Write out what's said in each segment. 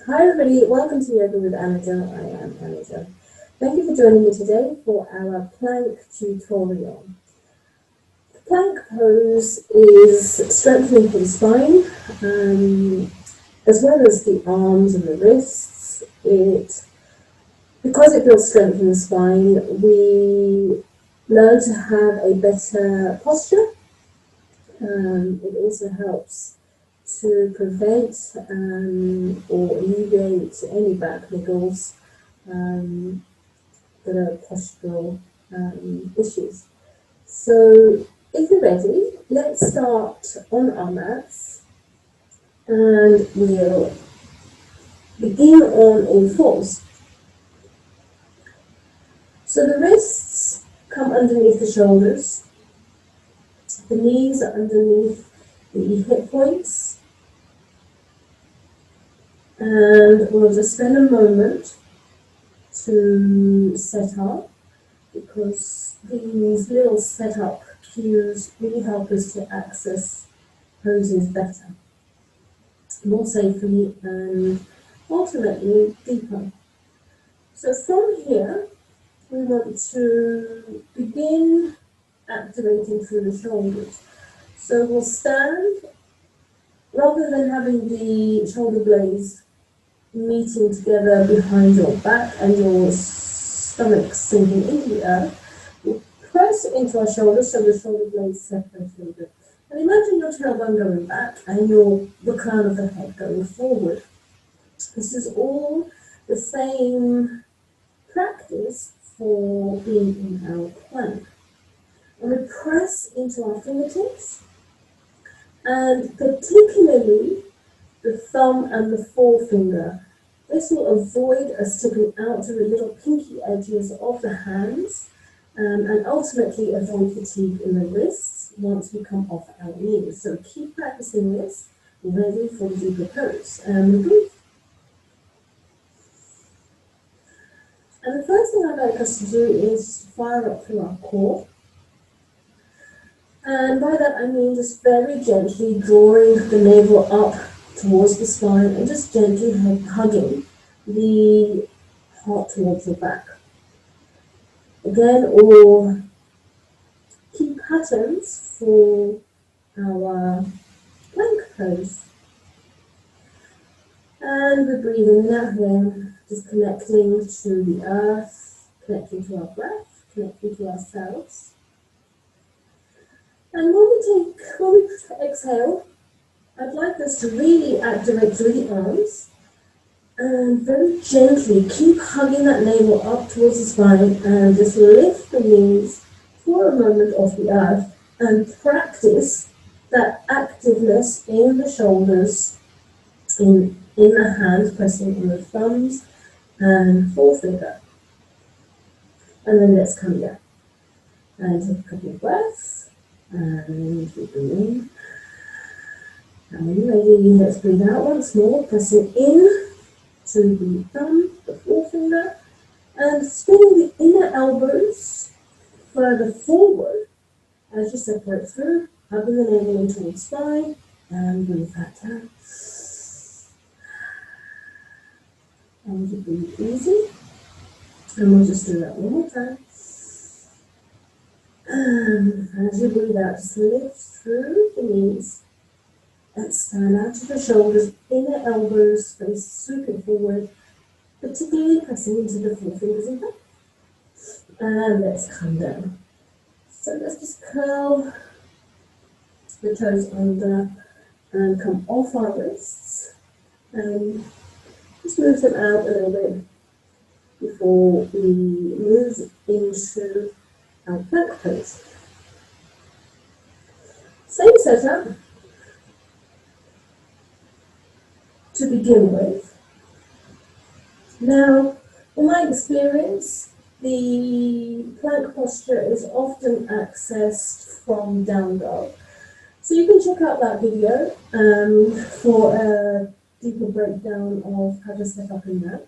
Hi everybody, welcome to Yoga with Anadil. I am Anadil. Thank you for joining me today for our plank tutorial. The plank pose is strengthening for the spine, as well as the arms and the wrists. Because it builds strength in the spine, we learn to have a better posture. It also helps to prevent or alleviate any back niggles that are postural issues. So if you're ready, let's start on our mats and we'll begin on all fours. So the wrists come underneath the shoulders, the knees are underneath the hip points, and we'll just spend a moment to set up, because these little setup cues really help us to access poses better, more safely, and ultimately deeper. So from here, we want to begin activating through the shoulders. So we'll stand, rather than having the shoulder blades meeting together behind your back and your stomach sinking into the earth, we'll press into our shoulders so the shoulder blades separate a little bit. And imagine your tailbone going back and the crown of the head going forward. This is all the same practice for being in our plank. And we press into our fingertips, and particularly the thumb and the forefinger. This will avoid us sticking out to the little pinky edges of the hands, and ultimately avoid fatigue in the wrists once we come off our knees. So keep practicing this, ready for the deeper pose. And breathe. And the first thing I'd like us to do is fire up through our core. And by that I mean just very gently drawing the navel up towards the spine and just gently hugging the heart towards your back. Again, all key patterns for our plank pose. And we're breathing out here, just connecting to the earth, connecting to our breath, connecting to ourselves. And when we exhale, I'd like us to really activate through the arms and very gently keep hugging that navel up towards the spine and just lift the knees for a moment off the earth and practice that activeness in the shoulders, in the hands, pressing on the thumbs and forefinger. And then let's come down and take a couple of breaths and keep breathing. And when you're ready, let's breathe out once more, pressing in to the thumb, the forefinger, and spinning the inner elbows further forward as you separate through, hugging the navel into the spine, and breathe that down. And you breathe easy, and we'll just do that one more time. And as you breathe out, just lift through the knees and stand out to the shoulders, inner elbows, face sweeping forward, particularly pressing into the forefingers and back. And let's come down. So let's just curl the toes under and come off our wrists and just move them out a little bit before we move into our plank pose. Same setup to begin with. Now, in my experience, the plank posture is often accessed from down dog. So you can check out that video for a deeper breakdown of how to set up in that.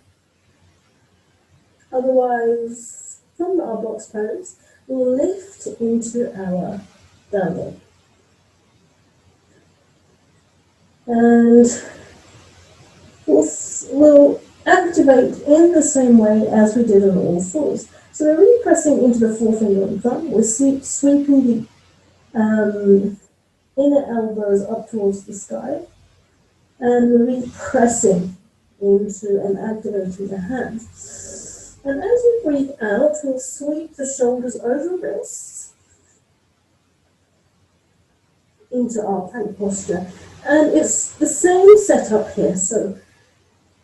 Otherwise, from our box pose, we'll lift into our down dog. And we'll activate in the same way as we did on all fours. So we're really pressing into the forefinger and thumb. We're sweeping the inner elbows up towards the sky, and we're really pressing into and activating the hands. And as we breathe out, we'll sweep the shoulders over wrists into our plank posture. And it's the same setup here. So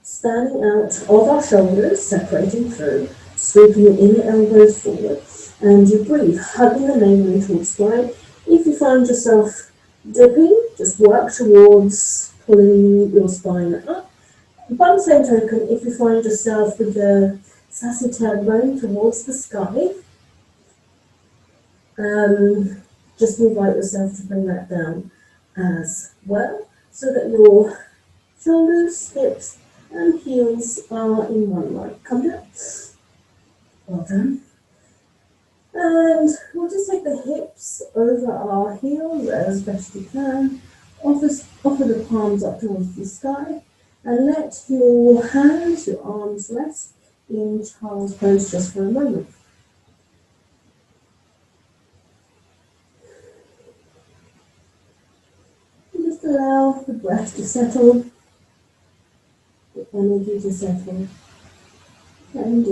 standing out of our shoulders, separating through, sweeping the inner elbows forward, and you breathe, hugging the navel in towards spine. If you find yourself dipping, just work towards pulling your spine up. By the same token, if you find yourself with the sassy tailbone towards the sky, just invite yourself to bring that down as well, so that your shoulders, hips, and heels are in one line. Come down. Well done. And we'll just take the hips over our heels as best you can. Offer the palms up towards the sky, and let your hands, your arms rest in child's pose just for a moment. And just allow the breath to settle, the energy to settle, and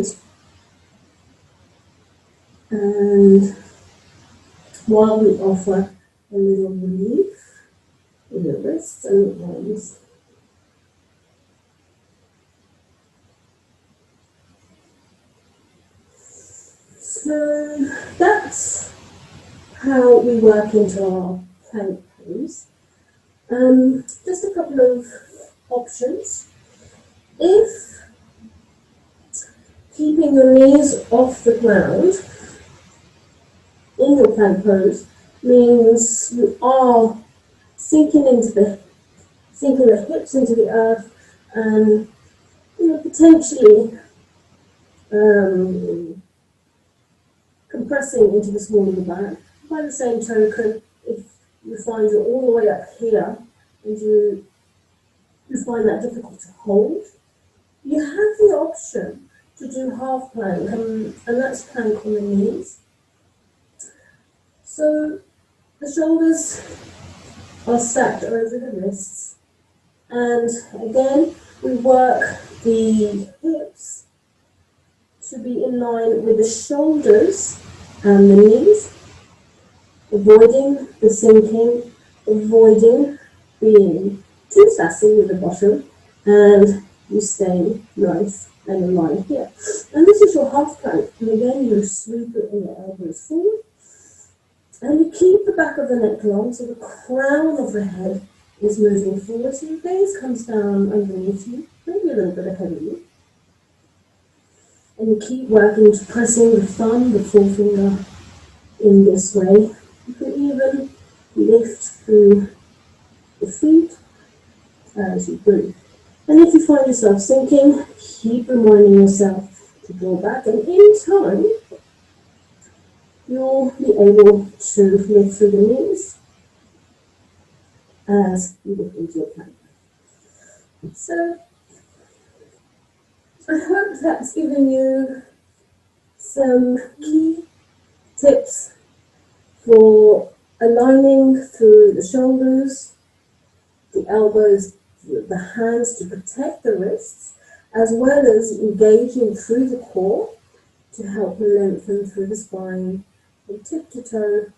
while we offer a little relief in the wrists and the arms, so that's how we work into our plank pose. Just a couple of options. If keeping your knees off the ground in your plank pose means you are sinking the hips into the earth, and potentially compressing into the small of the back. By the same token, if you find you're all the way up here and you find that difficult to hold, you have the option to do half plank, and that's plank on the knees. So the shoulders are stacked over the wrists, and again we work the hips to be in line with the shoulders and the knees, avoiding the sinking, avoiding being too sassy with the bottom, and you stay nice and aligned here. And this is your half plank, and again you sweep it in your elbows forward, and you keep the back of the neck long, so the crown of the head is moving forward, so your gaze comes down underneath you, maybe a little bit ahead of you. And you keep working to pressing the thumb, the forefinger in this way. You can even lift through the feet as you breathe. And if you find yourself sinking, keep reminding yourself to draw back, and in time, you'll be able to lift through the knees as you get into your plank. So, I hope that's given you some key tips for aligning through the shoulders, the elbows, the hands to protect the wrists, as well as engaging through the core to help lengthen through the spine from tip to toe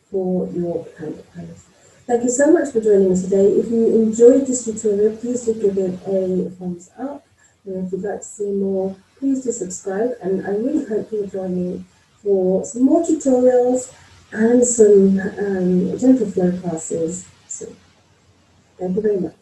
for your plank pose. Thank you so much for joining us today. If you enjoyed this tutorial, please do give it a thumbs up. And if you'd like to see more, please do subscribe. And I really hope you'll join me for some more tutorials and some gentle flow classes soon. Thank you very much.